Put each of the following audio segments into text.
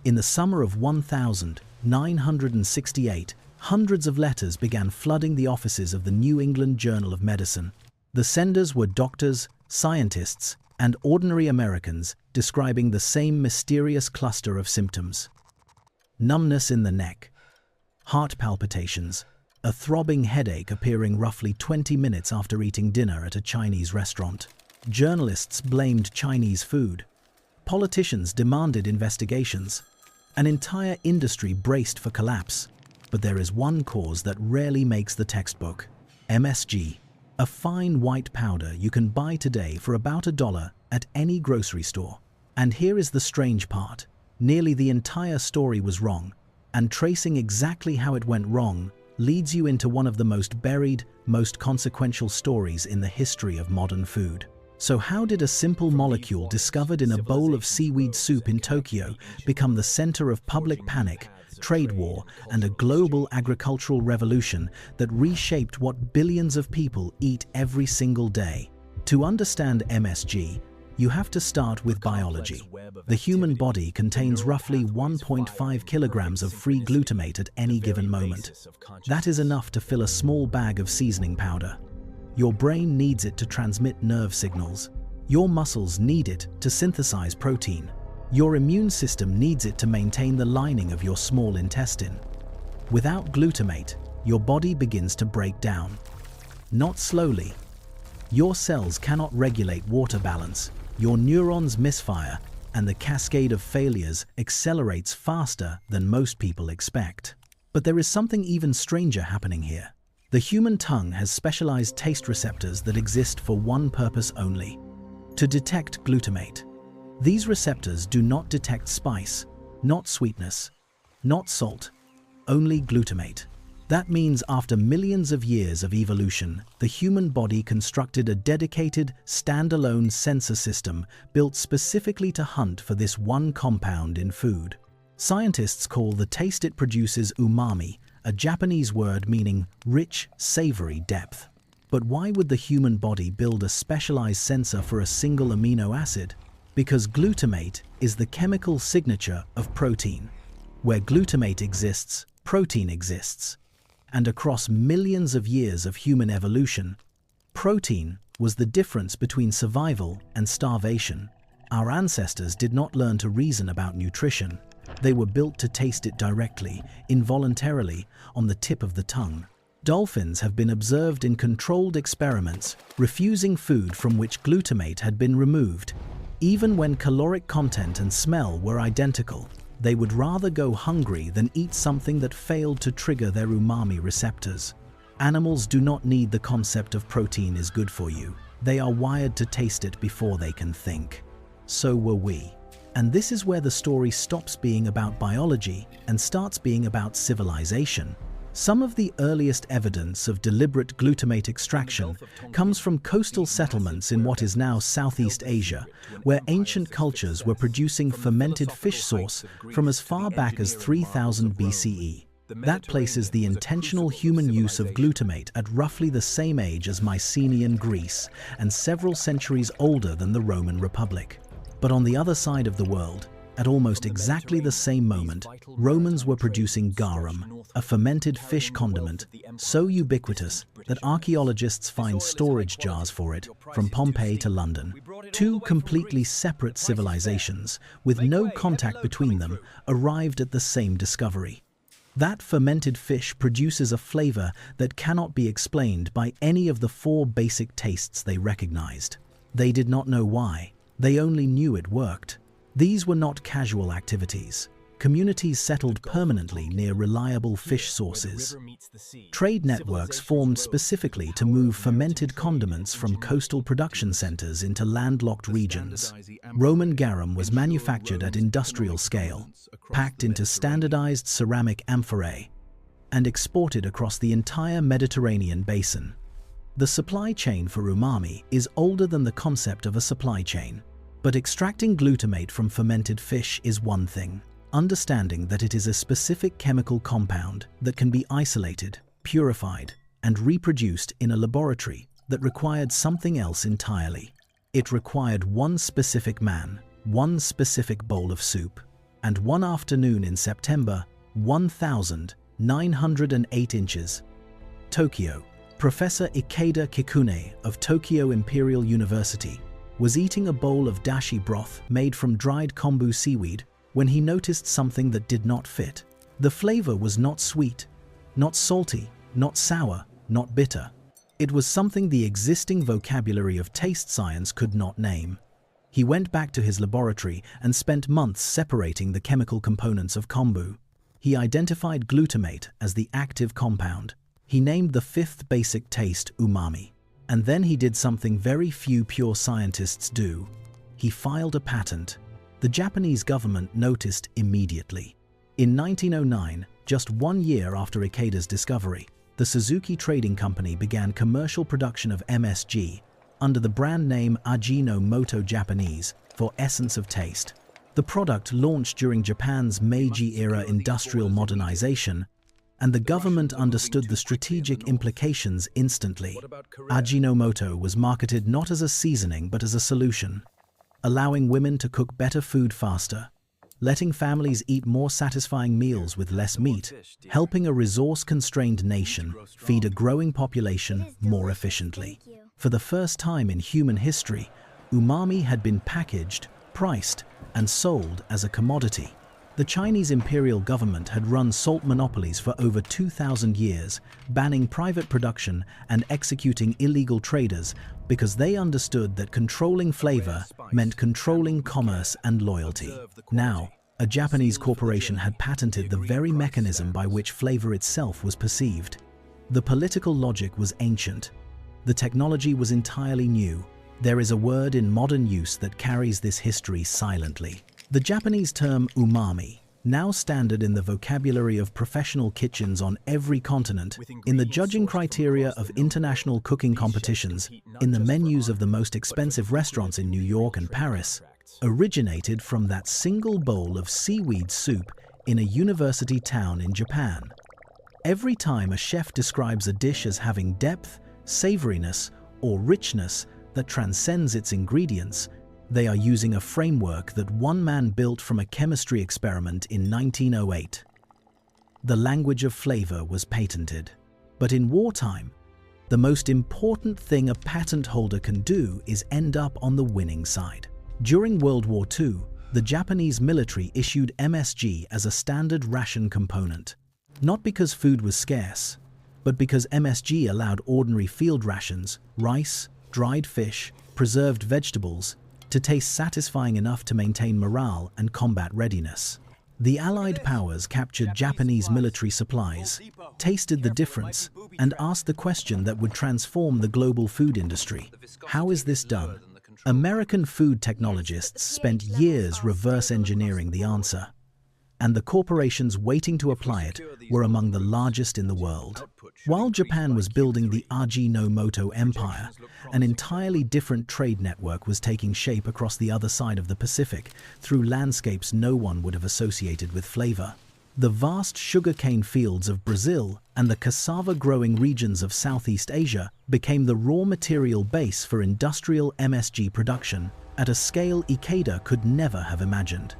In the summer of 1968, hundreds of letters began flooding the offices of the New England Journal of Medicine. The senders were doctors, scientists, and ordinary Americans describing the same mysterious cluster of symptoms. Numbness in the neck, heart palpitations, a throbbing headache appearing roughly 20 minutes after eating dinner at a Chinese restaurant. Journalists blamed Chinese food. Politicians demanded investigations. An entire industry braced for collapse. But there is one cause that rarely makes the textbook: MSG, a fine white powder you can buy today for about $1 at any grocery store. And here is the strange part: nearly the entire story was wrong, and tracing exactly how it went wrong leads you into one of the most buried, most consequential stories in the history of modern food. So how did a simple molecule discovered in a bowl of seaweed soup in Tokyo become the center of public panic, trade war, and a global agricultural revolution that reshaped what billions of people eat every single day? To understand MSG, you have to start with biology. The human body contains roughly 1.5 kilograms of free glutamate at any given moment. That is enough to fill a small bag of seasoning powder. Your brain needs it to transmit nerve signals. Your muscles need it to synthesize protein. Your immune system needs it to maintain the lining of your small intestine. Without glutamate, your body begins to break down. Not slowly. Your cells cannot regulate water balance, your neurons misfire, and the cascade of failures accelerates faster than most people expect. But there is something even stranger happening here. The human tongue has specialized taste receptors that exist for one purpose only: to detect glutamate. These receptors do not detect spice, not sweetness, not salt, only glutamate. That means after millions of years of evolution, the human body constructed a dedicated, standalone sensor system built specifically to hunt for this one compound in food. Scientists call the taste it produces umami, a Japanese word meaning rich, savory depth. But why would the human body build a specialized sensor for a single amino acid? Because glutamate is the chemical signature of protein. Where glutamate exists, protein exists. And across millions of years of human evolution, protein was the difference between survival and starvation. Our ancestors did not learn to reason about nutrition. They were built to taste it directly, involuntarily, on the tip of the tongue. Dolphins have been observed in controlled experiments, refusing food from which glutamate had been removed. Even when caloric content and smell were identical, they would rather go hungry than eat something that failed to trigger their umami receptors. Animals do not need the concept of protein is good for you. They are wired to taste it before they can think. So were we. And this is where the story stops being about biology and starts being about civilization. Some of the earliest evidence of deliberate glutamate extraction comes from coastal settlements in what is now Southeast Asia, where ancient cultures were producing fermented fish sauce from as far back as 3000 BCE. That places the intentional human use of glutamate at roughly the same age as Mycenaean Greece and several centuries older than the Roman Republic. But on the other side of the world, at almost exactly the same moment, Romans were producing garum, a fermented fish condiment so ubiquitous that archaeologists find storage jars for it from Pompeii to London. Two completely separate civilizations, with no contact between them, arrived at the same discovery. That fermented fish produces a flavor that cannot be explained by any of the four basic tastes they recognized. They did not know why. They only knew it worked. These were not casual activities. Communities settled permanently near reliable fish sources. Trade networks formed specifically to move fermented condiments from coastal production centers into landlocked regions. Roman garum was manufactured at industrial scale, packed into standardized ceramic amphorae, and exported across the entire Mediterranean basin. The supply chain for umami is older than the concept of a supply chain. But extracting glutamate from fermented fish is one thing. Understanding that it is a specific chemical compound that can be isolated, purified, and reproduced in a laboratory that required something else entirely. It required one specific man, one specific bowl of soup. and one afternoon in September, 1,908 inches. Tokyo. Professor Ikeda Kikunae of Tokyo Imperial University was eating a bowl of dashi broth made from dried kombu seaweed when he noticed something that did not fit. The flavor was not sweet, not salty, not sour, not bitter. It was something the existing vocabulary of taste science could not name. He went back to his laboratory and spent months separating the chemical components of kombu. He identified glutamate as the active compound. He named the fifth basic taste umami. And then he did something very few pure scientists do. He filed a patent. The Japanese government noticed immediately. In 1909, just 1 year after Ikeda's discovery, the Suzuki Trading Company began commercial production of MSG under the brand name Ajinomoto Japanese for essence of taste. The product launched during Japan's Meiji-era industrial modernization, and the government understood the strategic implications instantly. Ajinomoto was marketed not as a seasoning but as a solution, allowing women to cook better food faster, letting families eat more satisfying meals with less meat, helping a resource-constrained nation feed a growing population more efficiently. For the first time in human history, umami had been packaged, priced, and sold as a commodity. The Chinese imperial government had run salt monopolies for over 2,000 years, banning private production and executing illegal traders because they understood that controlling flavor meant controlling commerce and loyalty. Now, a Japanese corporation had patented the very mechanism by which flavor itself was perceived. The political logic was ancient. The technology was entirely new. There is a word in modern use that carries this history silently. The Japanese term umami, now standard in the vocabulary of professional kitchens on every continent, in the judging criteria of international cooking competitions, in the menus of the most expensive restaurants in New York and Paris, originated from that single bowl of seaweed soup in a university town in Japan. Every time a chef describes a dish as having depth, savoriness, or richness that transcends its ingredients, they are using a framework that one man built from a chemistry experiment in 1908. The language of flavor was patented. But in wartime, the most important thing a patent holder can do is end up on the winning side. During World War II, the Japanese military issued MSG as a standard ration component. Not because food was scarce, but because MSG allowed ordinary field rations, rice, dried fish, preserved vegetables, to taste satisfying enough to maintain morale and combat readiness. The Allied powers captured Japanese military supplies, tasted the difference, and asked the question that would transform the global food industry. How is this done? American food technologists spent years reverse engineering the answer, and the corporations waiting to apply it were among the largest in the world. While Japan was building the Ajinomoto empire, an entirely different trade network was taking shape across the other side of the Pacific through landscapes no one would have associated with flavor. The vast sugarcane fields of Brazil and the cassava-growing regions of Southeast Asia became the raw material base for industrial MSG production at a scale Ikeda could never have imagined.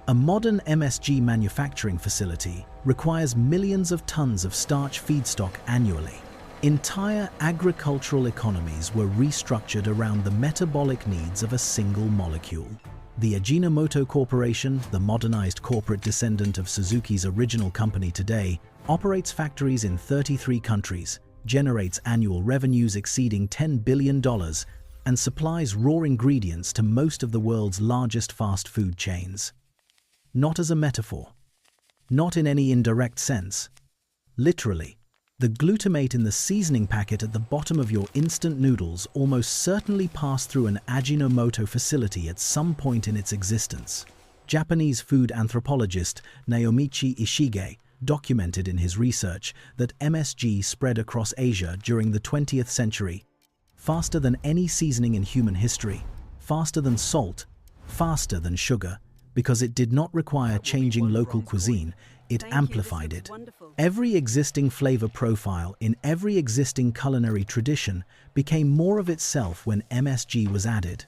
A modern MSG manufacturing facility requires millions of tons of starch feedstock annually. Entire agricultural economies were restructured around the metabolic needs of a single molecule. The Ajinomoto Corporation, the modernized corporate descendant of Suzuki's original company today, operates factories in 33 countries, generates annual revenues exceeding $10 billion, and supplies raw ingredients to most of the world's largest fast food chains. Not as a metaphor, not in any indirect sense. Literally, the glutamate in the seasoning packet at the bottom of your instant noodles almost certainly passed through an Ajinomoto facility at some point in its existence. Japanese food anthropologist Naomichi Ishige documented in his research that MSG spread across Asia during the 20th century, faster than any seasoning in human history, faster than salt, faster than sugar, because it did not require changing local cuisine, it amplified it. Every existing flavor profile in every existing culinary tradition became more of itself when MSG was added.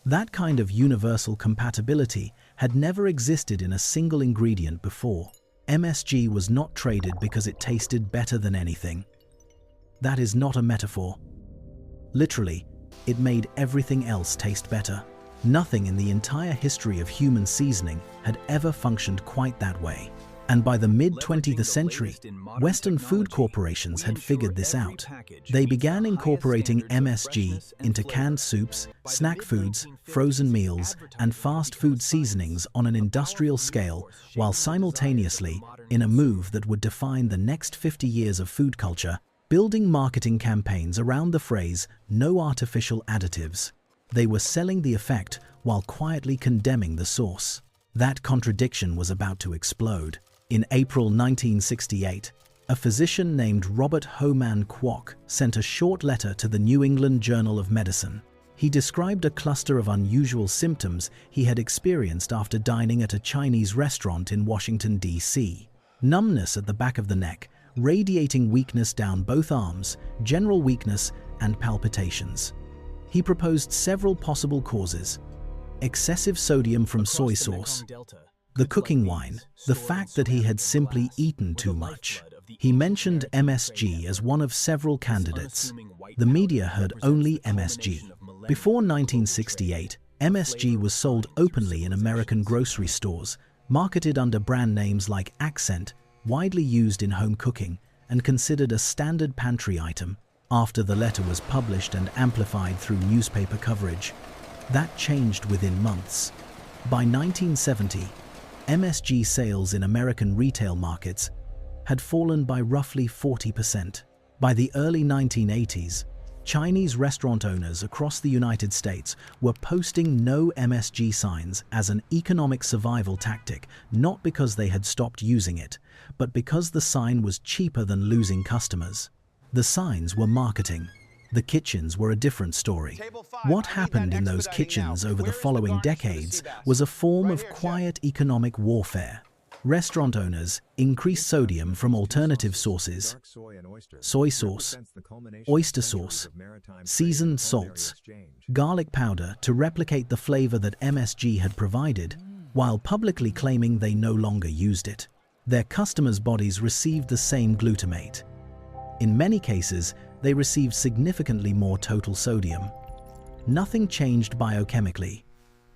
That kind of universal compatibility had never existed in a single ingredient before. MSG was not traded because it tasted better than anything. That is not a metaphor. Literally, it made everything else taste better. Nothing in the entire history of human seasoning had ever functioned quite that way. And by the mid-20th century, Western food corporations had figured this out. They began incorporating MSG into canned soups, snack foods, frozen meals, and fast food seasonings on an industrial scale, while simultaneously, in a move that would define the next 50 years of food culture, building marketing campaigns around the phrase, "no artificial additives." They were selling the effect while quietly condemning the source. That contradiction was about to explode. In April 1968, a physician named Robert Homan Kwok sent a short letter to the New England Journal of Medicine. He described a cluster of unusual symptoms he had experienced after dining at a Chinese restaurant in Washington, D.C. Numbness at the back of the neck, radiating weakness down both arms, general weakness, and palpitations. He proposed several possible causes: excessive sodium from soy sauce, the cooking wine, the fact that he had simply eaten too much. He mentioned MSG as one of several candidates. The media heard only MSG. Before 1968, MSG was sold openly in American grocery stores, marketed under brand names like Accent, widely used in home cooking, and considered a standard pantry item. After the letter was published and amplified through newspaper coverage, that changed within months. By 1970, MSG sales in American retail markets had fallen by roughly 40%. By the early 1980s, Chinese restaurant owners across the United States were posting no MSG signs as an economic survival tactic, not because they had stopped using it, but because the sign was cheaper than losing customers. The signs were marketing. The kitchens were a different story. What happened in those kitchens over the following decades was a form of quiet economic warfare. Restaurant owners increased sodium from alternative sources: soy sauce, oyster sauce, seasoned salts, garlic powder to replicate the flavor that MSG had provided, while publicly claiming they no longer used it. Their customers' bodies received the same glutamate. In many cases, they received significantly more total sodium. Nothing changed biochemically.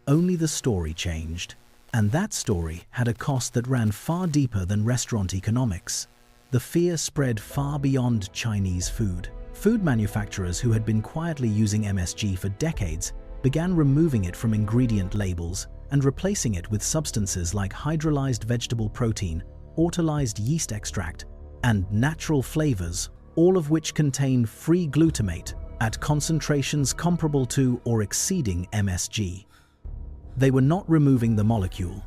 Only the story changed. And that story had a cost that ran far deeper than restaurant economics. The fear spread far beyond Chinese food. Food manufacturers who had been quietly using MSG for decades began removing it from ingredient labels and replacing it with substances like hydrolyzed vegetable protein, autolyzed yeast extract, and natural flavors, all of which contain free glutamate at concentrations comparable to or exceeding MSG. They were not removing the molecule.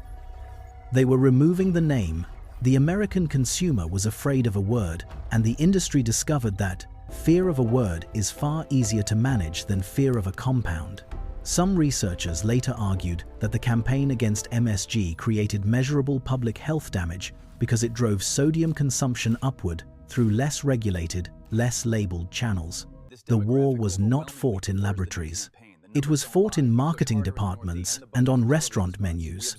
They were removing the name. The American consumer was afraid of a word, and the industry discovered that fear of a word is far easier to manage than fear of a compound. Some researchers later argued that the campaign against MSG created measurable public health damage because it drove sodium consumption upward through less regulated, less labeled channels. The war was not fought in laboratories. It was fought in marketing departments and on restaurant menus.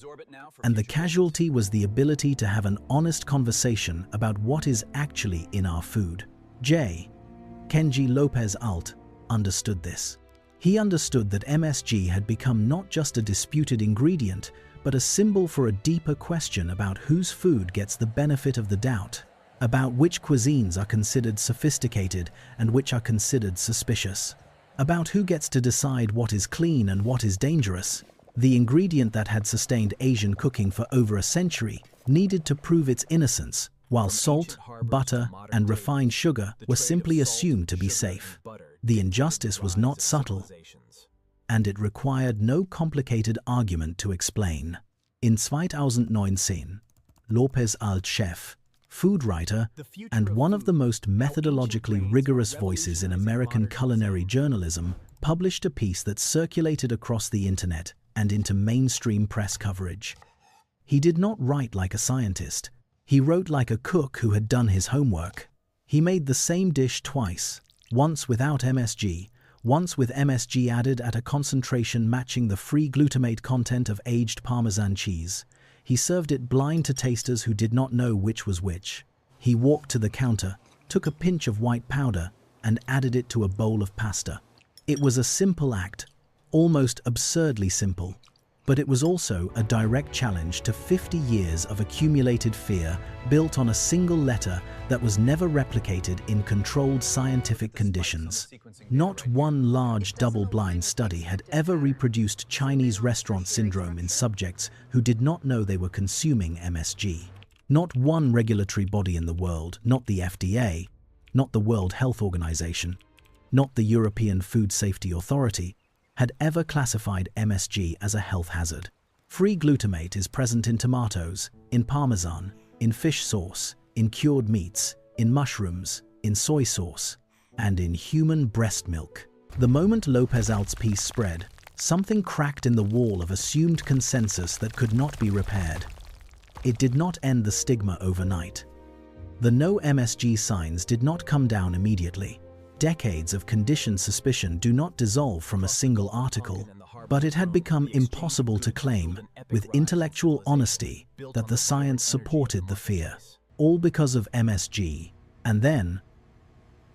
And the casualty was the ability to have an honest conversation about what is actually in our food. Kenji Lopez Alt understood this. He understood that MSG had become not just a disputed ingredient, but a symbol for a deeper question about whose food gets the benefit of the doubt, about which cuisines are considered sophisticated and which are considered suspicious, about who gets to decide what is clean and what is dangerous. The ingredient that had sustained Asian cooking for over a century needed to prove its innocence, while salt, butter, and refined sugar were simply assumed to be safe. The injustice was not subtle, and it required no complicated argument to explain. In 2019, Lopez Alt chef, food writer, and one of the most methodologically rigorous voices in American culinary journalism, published a piece that circulated across the internet and into mainstream press coverage. He did not write like a scientist. He wrote like a cook who had done his homework. He made the same dish twice, once without MSG, once with MSG added at a concentration matching the free glutamate content of aged Parmesan cheese. He served it blind to tasters who did not know which was which. He walked to the counter, took a pinch of white powder, and added it to a bowl of pasta. It was a simple act, almost absurdly simple, but it was also a direct challenge to 50 years of accumulated fear built on a single letter that was never replicated in controlled scientific conditions. Not one large double-blind study had ever reproduced Chinese restaurant syndrome in subjects who did not know they were consuming MSG. Not one regulatory body in the world, not the FDA, not the World Health Organization, not the European Food Safety Authority, had ever classified MSG as a health hazard. Free glutamate is present in tomatoes, in parmesan, in fish sauce, in cured meats, in mushrooms, in soy sauce, and in human breast milk. The moment Lopez Altz's spread, something cracked in the wall of assumed consensus that could not be repaired. It did not end the stigma overnight. The no MSG signs did not come down immediately. Decades of conditioned suspicion do not dissolve from a single article, but it had become impossible to claim, with intellectual honesty, that the science supported the fear. All because of MSG. And then,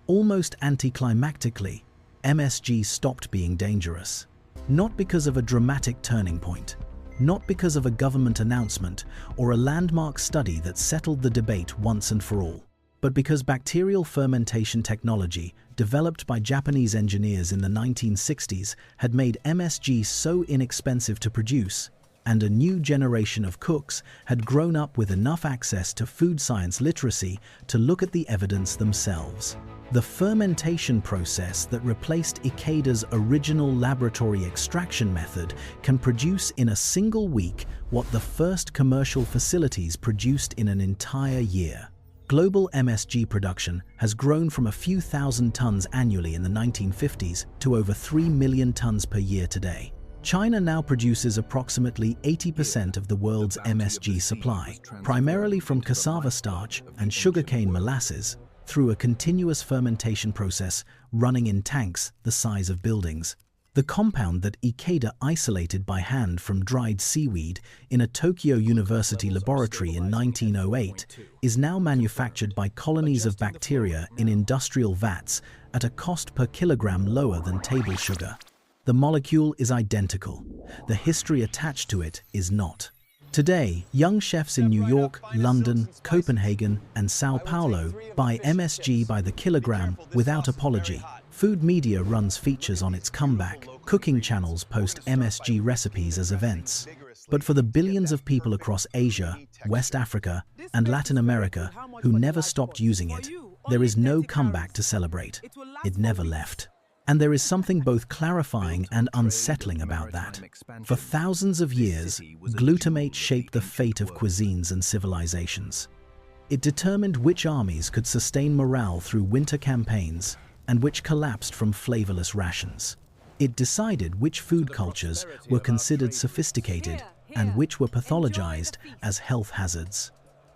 almost anticlimactically, MSG stopped being dangerous. Not because of a dramatic turning point, not because of a government announcement or a landmark study that settled the debate once and for all, but because bacterial fermentation technology, developed by Japanese engineers in the 1960s, had made MSG so inexpensive to produce, and a new generation of cooks had grown up with enough access to food science literacy to look at the evidence themselves. The fermentation process that replaced Ikeda's original laboratory extraction method can produce in a single week what the first commercial facilities produced in an entire year. Global MSG production has grown from a few thousand tons annually in the 1950s to over 3 million tons per year today. China now produces approximately 80% of the world's MSG supply, primarily from cassava starch and sugarcane molasses, through a continuous fermentation process running in tanks the size of buildings. The compound that Ikeda isolated by hand from dried seaweed in a Tokyo University laboratory in 1908 is now manufactured by colonies of bacteria in industrial vats at a cost per kilogram lower than table sugar. The molecule is identical. The history attached to it is not. Today, young chefs in New York, London, Copenhagen, and Sao Paulo buy MSG by the kilogram without apology. Food media runs features on its comeback. Cooking channels post MSG recipes as events. But for the billions of people across Asia, West Africa, and Latin America who never stopped using it, there is no comeback to celebrate. It never left. And there is something both clarifying and unsettling about that. For thousands of years, glutamate shaped the fate of cuisines and civilizations. It determined which armies could sustain morale through winter campaigns and which collapsed from flavorless rations. It decided which food cultures were considered sophisticated and which were pathologized as health hazards.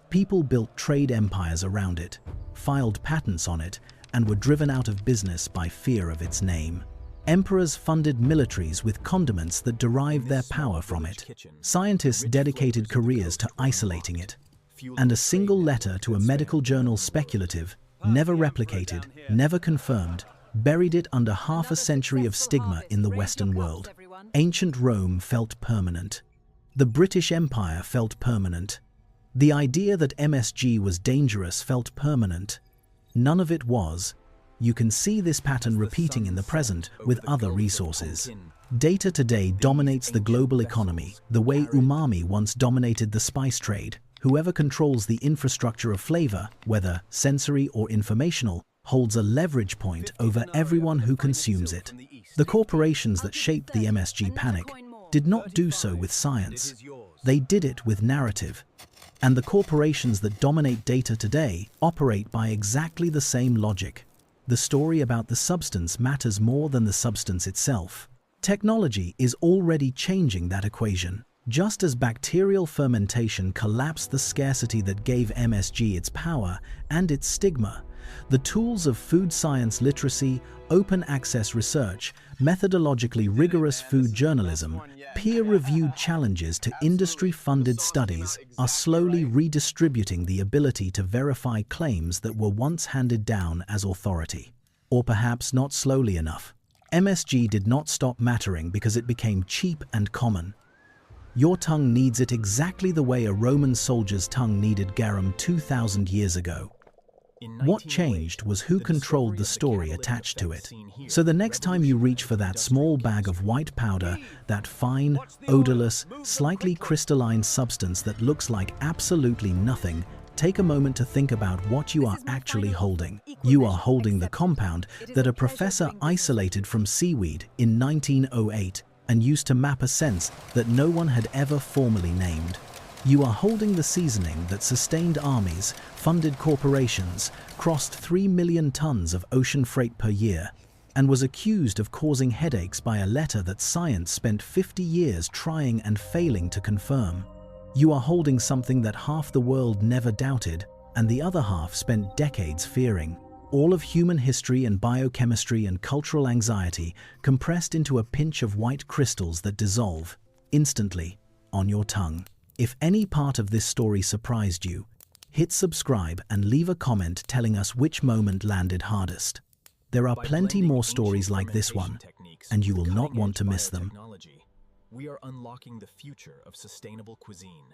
People built trade empires around it, filed patents on it, and were driven out of business by fear of its name. Emperors funded militaries with condiments that derived their power from it. Scientists dedicated careers to isolating it. And a single letter to a medical journal speculative, never replicated, never confirmed, buried it under half a century of stigma in the Western world. Ancient Rome felt permanent. The British Empire felt permanent. The idea that MSG was dangerous felt permanent. None of it was. You can see this pattern repeating in the present with other resources. Data today dominates the global economy, the way umami once dominated the spice trade. Whoever controls the infrastructure of flavor, whether sensory or informational, holds a leverage point over everyone who consumes it. The corporations that shaped the MSG panic did not do so with science. They did it with narrative. And the corporations that dominate data today operate by exactly the same logic. The story about the substance matters more than the substance itself. Technology is already changing that equation. Just as bacterial fermentation collapsed the scarcity that gave MSG its power and its stigma, The tools of food science literacy, open access research, methodologically rigorous food journalism, peer-reviewed challenges to industry-funded studies are slowly redistributing the ability to verify claims that were once handed down as authority. Or perhaps not slowly enough. MSG did not stop mattering because it became cheap and common. Your tongue needs it exactly the way a Roman soldier's tongue needed garum 2,000 years ago. What changed was who controlled the story attached to it. So the next time you reach for that small bag of white powder, that fine, odorless, slightly crystalline substance that looks like absolutely nothing, take a moment to think about what you are actually holding. You are holding the compound that a professor isolated from seaweed in 1908 and used to map a sense that no one had ever formally named. You are holding the seasoning that sustained armies, funded corporations, crossed 3 million tons of ocean freight per year, and was accused of causing headaches by a letter that science spent 50 years trying and failing to confirm. You are holding something that half the world never doubted, and the other half spent decades fearing. All of human history and biochemistry and cultural anxiety compressed into a pinch of white crystals that dissolve, instantly, on your tongue. If any part of this story surprised you, hit subscribe and leave a comment telling us which moment landed hardest. There are plenty more stories like this one, and you will not want to miss them. We are unlocking the future of sustainable cuisine.